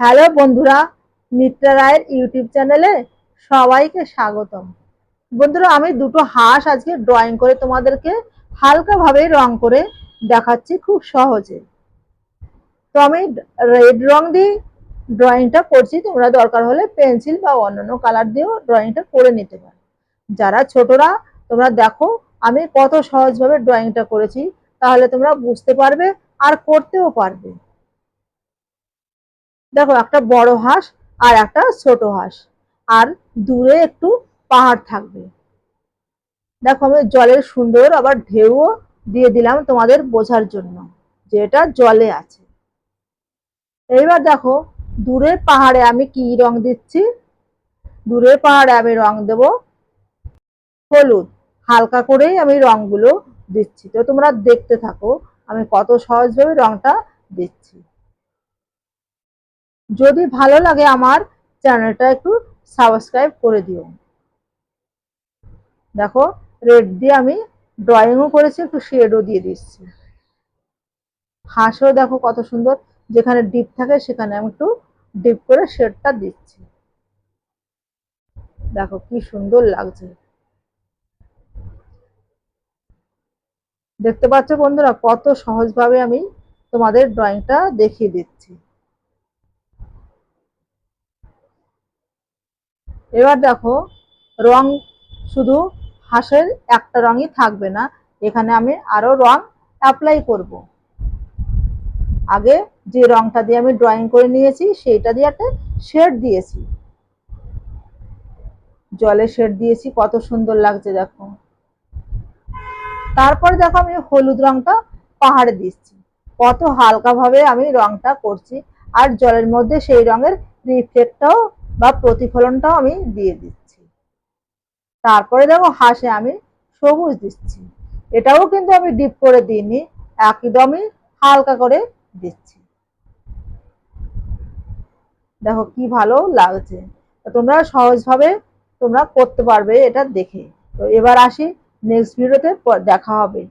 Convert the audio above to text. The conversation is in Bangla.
হ্যালো বন্ধুরা, মিত্রা রায়ের ইউটিউব চ্যানেলে সবাইকে স্বাগতম। বন্ধুরা, আমি দুটো হাঁস আজকে ড্রয়িং করে তোমাদেরকে হালকাভাবে রং করে দেখাচ্ছি খুব সহজে। তো আমি রেড রং দিয়ে ড্রয়িংটা করছি, তোমরা দরকার হলে পেন্সিল বা অন্যান্য কালার দিয়েও ড্রয়িংটা করে নিতে পারো। যারা ছোটরা, তোমরা দেখো আমি কত সহজভাবে ড্রয়িংটা করেছি, তাহলে তোমরা বুঝতে পারবে আর করতেও পারবে। দেখো, একটা বড় হাঁস আর একটা ছোট হাঁস, আর দূরে একটু পাহাড় থাকবে। দেখো, আমি জলের সুন্দর আবার ঢেউও দিয়ে দিলাম তোমাদের বোঝার জন্য যে এটা জলে আছে। এইবার দেখো, দূরের পাহাড়ে আমি কি রং দিচ্ছি। দূরের পাহাড়ে আমি রং দেব হলুদ। হালকা করেই আমি রংগুলো দিচ্ছি, তো তোমরা দেখতে থাকো আমি কত সহজভাবে রংটা দিচ্ছি। যদি ভালো লাগে আমার চ্যানেলটা একটু সাবস্ক্রাইব করে দিও। দেখো, রেড দিয়ে আমি ড্রয়িংও করেছি, একটু শেডও দিয়ে দিচ্ছি। হাঁসও দেখো কত সুন্দর, যেখানে ডিপ থাকে সেখানে আমি একটু ডিপ করে শেডটা দিচ্ছি। দেখো কি সুন্দর লাগছে, দেখতে পাচ্ছ বন্ধুরা কত সহজভাবে আমি তোমাদের ড্রয়িংটা দেখিয়ে দিচ্ছি। এবার দেখো, রং শুধু হাঁসের একটা রঙই থাকবে না, এখানে আমি আরো রং অ্যাপ্লাই করব। আগে যে রংটা দিয়ে আমি ড্রয়িং করে নিয়েছি সেইটা দিয়ে একটা শেড দিয়েছি, জলে শেড দিয়েছি, কত সুন্দর লাগছে দেখো। তারপরে দেখো, আমি হলুদ রংটা পাহাড়ে দিচ্ছি, কত হালকা ভাবে আমি রংটা করছি, আর জলের মধ্যে সেই রঙের রিফ্লেক্টটাও বা প্রতিফলনটাও আমি দিয়ে দিচ্ছি। তারপরে দেখো, হাঁসে আমি সবুজ দিচ্ছি, এটাও কিন্তু আমি ডিপ করে দিইনি, একদমই হালকা করে দিচ্ছি। দেখো কি ভালো লাগছে, তোমরা সহজভাবে তোমরা করতে পারবে এটা দেখে। তো এবার আসি, নেক্সট ভিডিওতে দেখা হবে।